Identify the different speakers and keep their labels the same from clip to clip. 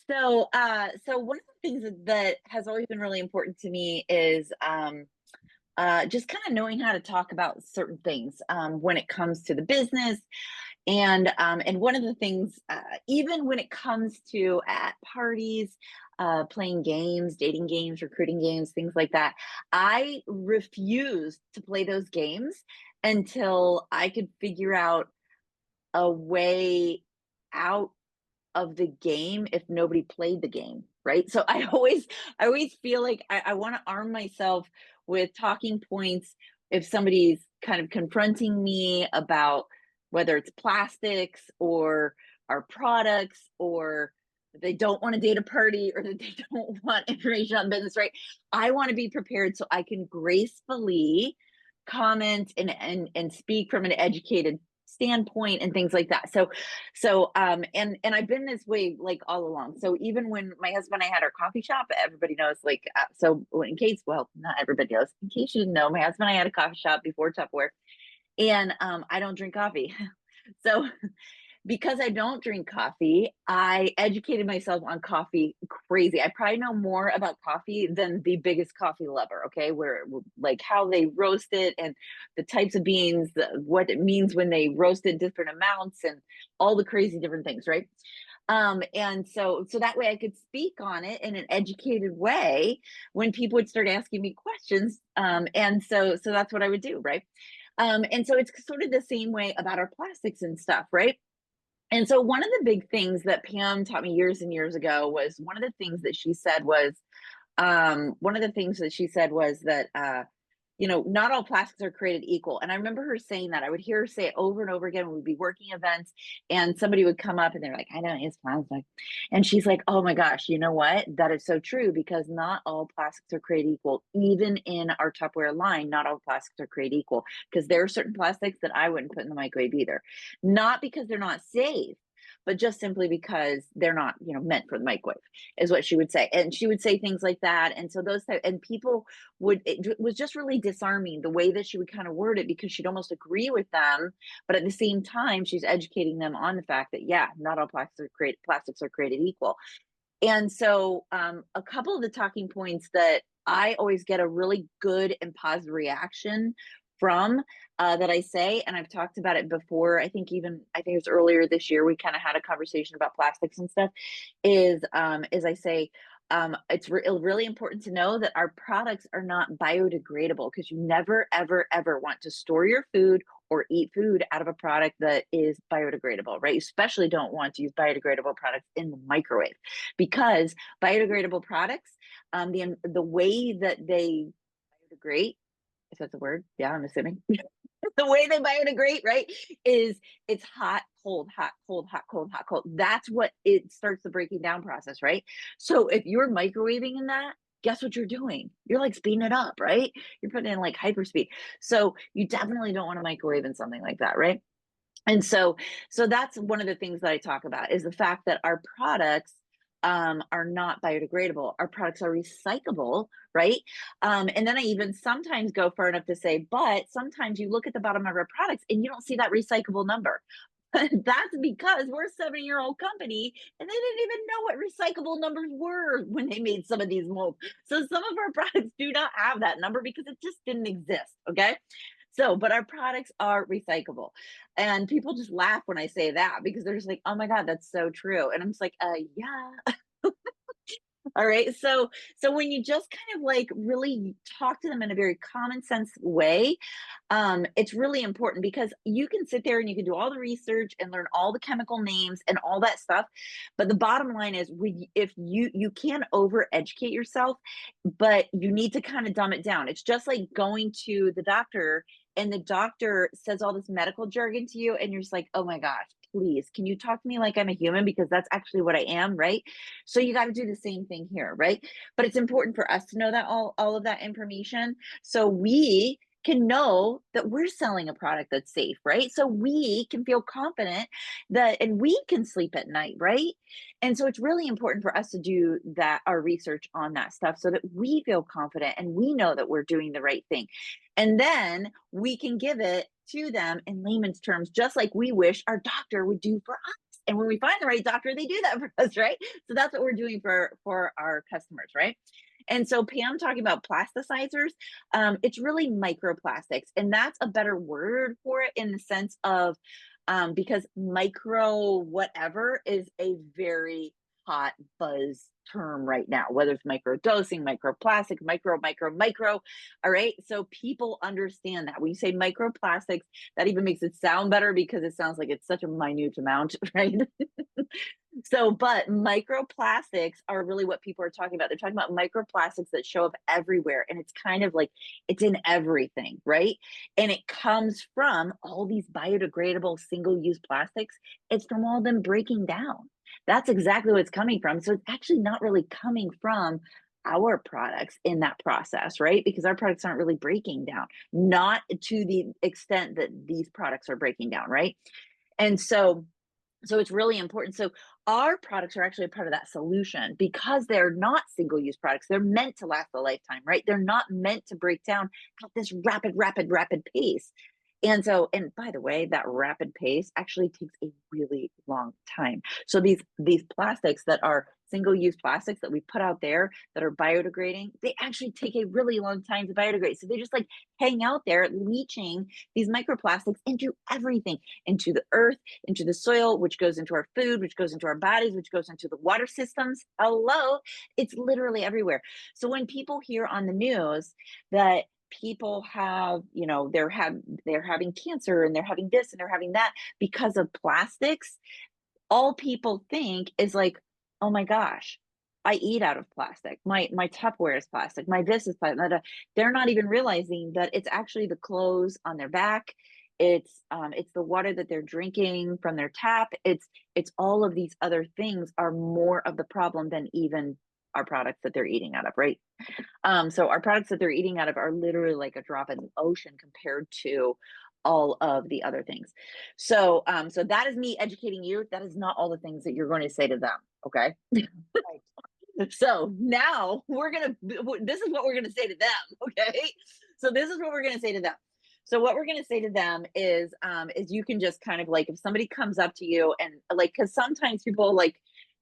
Speaker 1: So one of the things that has always been really important to me is just kind of knowing how to talk about certain things when it comes to the business, and one of the things, even when it comes to at parties, playing games, dating games, recruiting games, things like that, I refuse to play those games until I could figure out a way out of the game if nobody played the game, right? So I always feel like I want to arm myself with talking points if somebody's kind of confronting me about whether it's plastics or our products, or they don't want to date a party, or that they don't want information on business, right? I want to be prepared so I can gracefully comment and speak from an educated standpoint and things like that. And I've been this way like all along. So even when my husband and I had our coffee shop, everybody knows, like, in case, well, not everybody knows, in case you didn't know, my husband and I had a coffee shop before Tupperware, and I don't drink coffee. So because I don't drink coffee, I educated myself on coffee crazy. I probably know more about coffee than the biggest coffee lover, okay? Like how they roast it and the types of beans, what it means when they roast it different amounts, and all the crazy different things, right? And so that way I could speak on it in an educated way when people would start asking me questions. And so that's what I would do, right? And so it's sort of the same way about our plastics and stuff, right? And so one of the big things that Pam taught me years and years ago was, one of the things that she said was that, not all plastics are created equal. And I remember her saying that. I would hear her say it over and over again when we'd be working events, and somebody would come up and they're like, I don't use plastic. And she's like, oh my gosh, you know what? That is so true, because not all plastics are created equal. Even in our Tupperware line, not all plastics are created equal, because there are certain plastics that I wouldn't put in the microwave either. Not because they're not safe, but just simply because they're not, meant for the microwave, is what she would say. And she would say things like that. And so and people it was just really disarming the way that she would kind of word it, because she'd almost agree with them, but at the same time she's educating them on the fact that, yeah, not all plastics are created equal. And so a couple of the talking points that I always get a really good and positive reaction from, that I say, and I've talked about it before. I think it was earlier this year, we kind of had a conversation about plastics and stuff. Is I say, it's really important to know that our products are not biodegradable, because you never, ever, ever want to store your food or eat food out of a product that is biodegradable, right? You especially don't want to use biodegradable products in the microwave, because biodegradable products, the way that they biodegrade, if that's a word, yeah, I'm assuming, the way they biodegrade, right, is it's hot, cold, hot, cold, hot, cold, hot, cold. That's what it starts the breaking down process, right? So if you're microwaving in that, guess what you're doing? You're like speeding it up, right? You're putting in like hyperspeed. So you definitely don't want to microwave in something like that, right? And so that's one of the things that I talk about, is the fact that our products are not biodegradable. Our products are recyclable, right? And then I even sometimes go far enough to say, but sometimes you look at the bottom of our products and you don't see that recyclable number. That's because we're a 7-year-old company, and they didn't even know what recyclable numbers were when they made some of these molds. So some of our products do not have that number because it just didn't exist. Okay. So, but our products are recyclable. And people just laugh when I say that, because they're just like, oh my God, that's so true. And I'm just like, yeah. All right. So when you just kind of like really talk to them in a very common sense way, it's really important, because you can sit there and you can do all the research and learn all the chemical names and all that stuff. But the bottom line is, if you can over educate yourself, but you need to kind of dumb it down. It's just like going to the doctor, and the doctor says all this medical jargon to you, and you're just like, oh my gosh, please, can you talk to me like I'm a human? Because that's actually what I am, right? So you got to do the same thing here, right? But it's important for us to know that all of that information, so we can know that we're selling a product that's safe, right? So we can feel confident that, and we can sleep at night, right? And so it's really important for us to do that, our research on that stuff, so that we feel confident and we know that we're doing the right thing. And then we can give it to them in layman's terms, just like we wish our doctor would do for us. And when we find the right doctor, they do that for us, right? So that's what we're doing for our customers, right? And so Pam talking about plasticizers, it's really microplastics, and that's a better word for it in the sense of because micro whatever is a very hot buzz term right now, whether it's micro dosing, microplastic, micro. All right. So people understand that when you say microplastics, that even makes it sound better because it sounds like it's such a minute amount, right? So, but microplastics are really what people are talking about. They're talking about microplastics that show up everywhere. And it's kind of like it's in everything, right? And it comes from all these biodegradable single use plastics. It's from all them breaking down. That's exactly what it's coming from. So, it's actually not really coming from our products in that process, right? Because our products aren't really breaking down, not to the extent that these products are breaking down, right? And so it's really important. So our products are actually a part of that solution because they're not single use products. They're meant to last a lifetime, right? They're not meant to break down at this rapid pace. And so, and by the way, that rapid pace actually takes a really long time. So these plastics that are single use plastics that we put out there that are biodegrading, they actually take a really long time to biodegrade. So they just like hang out there leaching these microplastics into everything, into the earth, into the soil, which goes into our food, which goes into our bodies, which goes into the water systems. Hello, it's literally everywhere. So when people hear on the news that people have, they're having cancer and they're having this and they're having that because of plastics, all people think is like, oh my gosh, I eat out of plastic. My Tupperware is plastic. My this is plastic. They're not even realizing that it's actually the clothes on their back. It's the water that they're drinking from their tap. It's all of these other things are more of the problem than even our products that they're eating out of, right? So our products that they're eating out of are literally like a drop in the ocean compared to all of the other things. So that is me educating you. That is not all the things that you're going to say to them. Okay.
Speaker 2: Right.
Speaker 1: So now this is what we're gonna say to them. Okay. So this is what we're gonna say to them. So what we're gonna say to them is you can just kind of like if somebody comes up to you and like because sometimes people like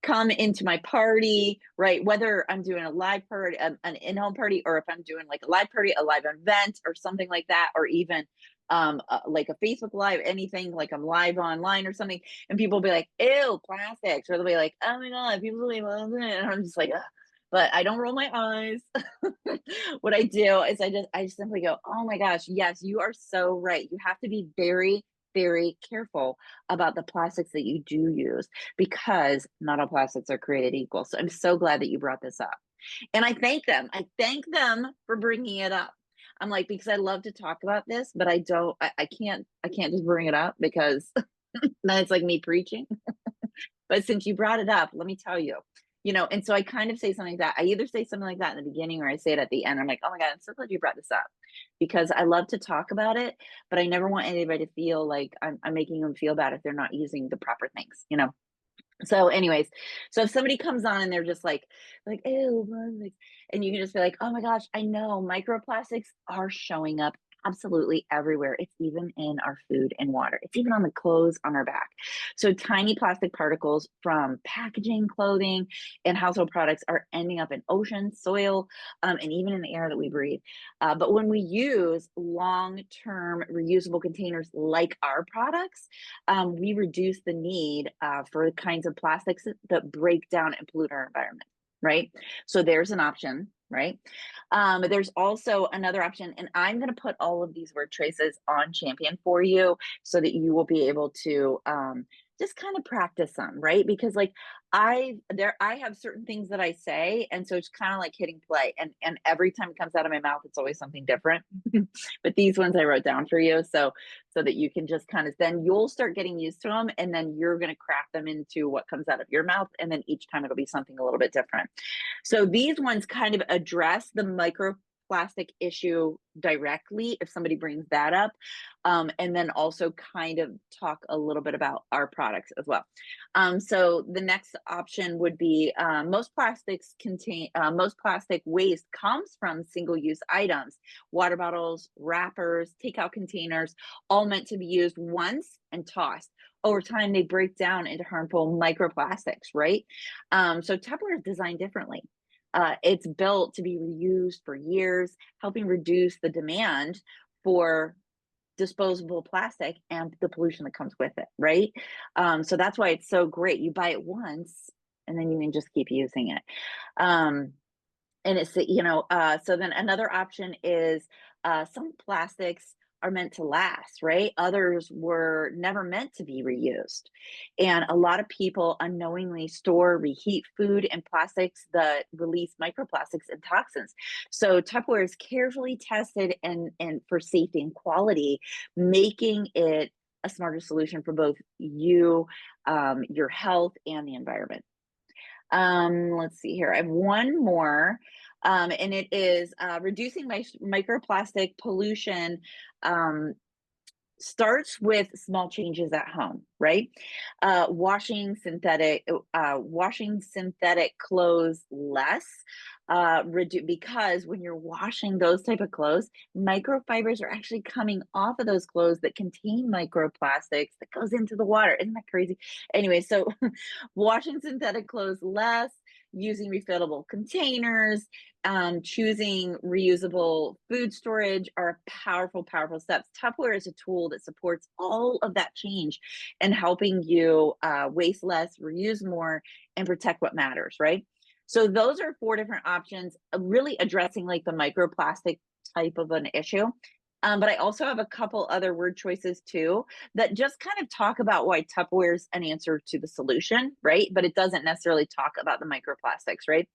Speaker 1: come into my party, right? Whether I'm doing a live party, an in-home party, or if I'm doing like a live party, a live event, or something like that, or even like a Facebook live, anything like I'm live online or something, and people will be like, "Ew, plastics," or they'll be like, "Oh my god, people believe," and I'm just like, ugh. But I don't roll my eyes. What I do is I just simply go, "Oh my gosh, yes, you are so right. You have to be very careful about the plastics that you do use because not all plastics are created equal." So I'm so glad that you brought this up. And I thank them. I thank them for bringing it up. I'm like, because I love to talk about this, but I don't, I can't just bring it up because then it's like me preaching. But since you brought it up, let me tell you, and so I kind of say something like that. I either say something like that in the beginning or I say it at the end. I'm like, oh my God, I'm so glad you brought this up because I love to talk about it, but I never want anybody to feel like I'm making them feel bad if they're not using the proper things. So, anyways, so if somebody comes on and they're just like, ew, plastics," and you can just be like, oh my gosh, I know microplastics are showing up absolutely everywhere. It's even in our food and water. It's even on the clothes on our back. So tiny plastic particles from packaging, clothing, and household products are ending up in oceans, soil, and even in the air that we breathe. But when we use long-term reusable containers like our products, we reduce the need for the kinds of plastics that break down and pollute our environment, right? So there's an option, right? There's also another option, and I'm going to put all of these word traces on Champion for you so that you will be able to just kind of practice them, right? Because like I have certain things that I say, and so it's kind of like hitting play, and every time it comes out of my mouth, it's always something different. But these ones I wrote down for you, so that you can just kind of then you'll start getting used to them, and then you're going to craft them into what comes out of your mouth, and then each time it'll be something a little bit different. So these ones kind of address the microplastic issue directly if somebody brings that up, and then also kind of talk a little bit about our products as well. So the next option would be most plastic waste comes from single-use items, water bottles, wrappers, takeout containers, all meant to be used once and tossed. over time they break down into harmful microplastics, right? So Tupperware is designed differently. It's built to be reused for years, helping reduce the demand for disposable plastic and the pollution that comes with it, right? So that's why it's so great. You buy it once and then you can just keep using it. Um, and it's, so then another option is some plastics are meant to last, right? Others were never meant to be reused. And a lot of people unknowingly store, reheat food and plastics that release microplastics and toxins. So Tupperware is carefully tested and for safety and quality, making it a smarter solution for both you, your health, and the environment. Let's see here. I have one more, and it is reducing microplastic pollution. Um, Starts with small changes at home, right? Washing synthetic clothes less, because when you're washing those type of clothes, microfibers are actually coming off of those clothes that contain microplastics that goes into the water. Isn't that crazy? Anyway, so washing synthetic clothes less, using refillable containers, choosing reusable food storage are powerful, powerful steps. Tupperware is a tool that supports all of that change and helping you waste less, reuse more, and protect what matters, right? So those are four different options, really addressing like the microplastic type of an issue. But I also have a couple other word choices too that just kind of talk about why Tupperware is an answer to the solution, right? But it doesn't necessarily talk about the microplastics, right?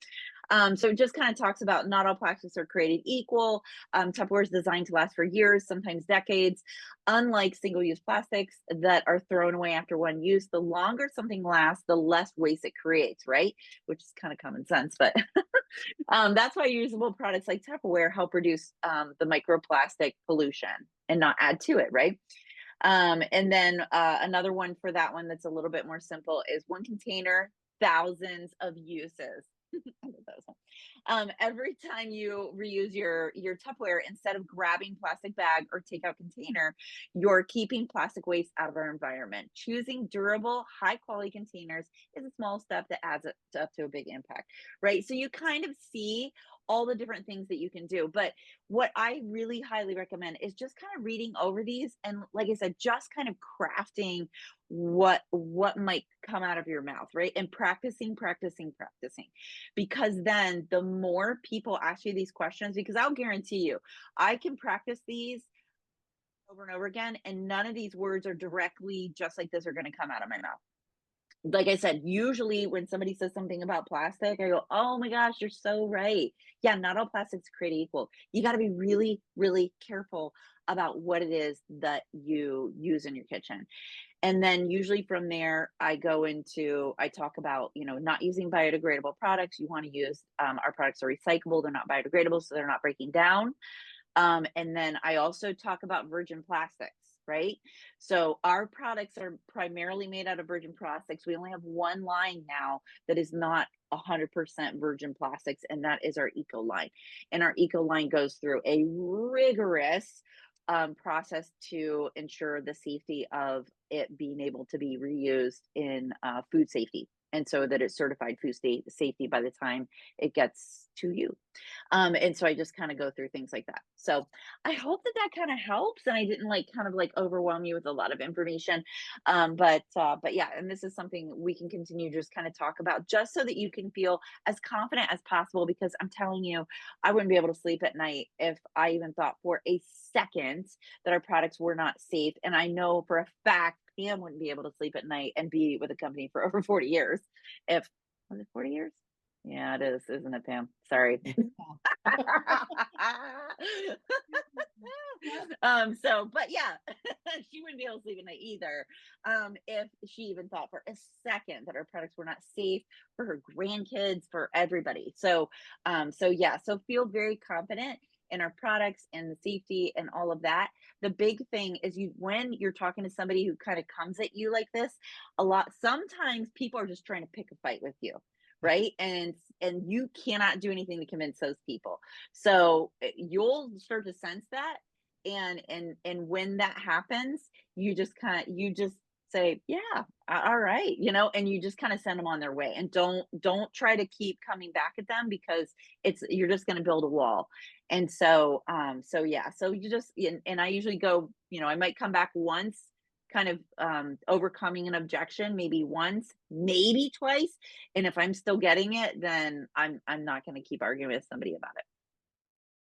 Speaker 1: So it just kind of talks about not all plastics are created equal. Tupperware is designed to last for years, sometimes decades. Unlike single-use plastics that are thrown away after one use, the longer something lasts, the less waste it creates, right? Which is kind of common sense, but that's why reusable products like Tupperware help reduce the microplastic pollution and not add to it, right? And then another one for that one that's a little bit more simple is one container, thousands of uses. I love those one. Every time you reuse your Tupperware, instead of grabbing plastic bag or takeout container, you're keeping plastic waste out of our environment. Choosing durable, high quality containers is a small step that adds up to a big impact, right? So you kind of see all the different things that you can do. But what I really highly recommend is just kind of reading over these and, like I said, just kind of crafting what might come out of your mouth, right? And practicing, because then the more people ask you these questions, because I'll guarantee you, I can practice these over and over again, and none of these words are directly just like this are going to come out of my mouth. Like I said, usually when somebody says something about plastic, I go, oh my gosh, you're so right. Yeah, not all plastics create equal. You got to be really, really careful about what it is that you use in your kitchen. And then usually from there, I talk about, not using biodegradable products. You want to use, our products are recyclable, they're not biodegradable, so they're not breaking down. And then I also talk about virgin plastics, right? So our products are primarily made out of virgin plastics. We only have one line now that is not 100% virgin plastics, and that is our eco line. And our eco line goes through a rigorous process to ensure the safety of it being able to be reused in food safety. And so that it's certified food safety by the time it gets to you. And so I just kind of go through things like that. So I hope that that kind of helps, and I didn't like kind of like overwhelm you with a lot of information. But yeah, and this is something we can continue to just kind of talk about, just so that you can feel as confident as possible. Because I'm telling you, I wouldn't be able to sleep at night if I even thought for a second that our products were not safe. And I know for a fact Pam wouldn't be able to sleep at night and be with a company for over 40 years. If Was it 40 years? Yeah, it is, isn't it, Pam? Sorry. But yeah, she wouldn't be able to sleep at night either. If she even thought for a second that our products were not safe for her grandkids, for everybody. So yeah, so feel very confident in our products and the safety and all of that. The big thing is when you're talking to somebody who kind of comes at you like this, sometimes people are just trying to pick a fight with you, right? And you cannot do anything to convince those people. So you'll start to sense that, and when that happens, you just say, "Yeah, all right," and you just kind of send them on their way, and don't try to keep coming back at them because you're just going to build a wall. And so yeah, so you just and I usually go, I might come back once, kind of overcoming an objection, maybe once, maybe twice, and if I'm still getting it, then I'm not going to keep arguing with somebody about it.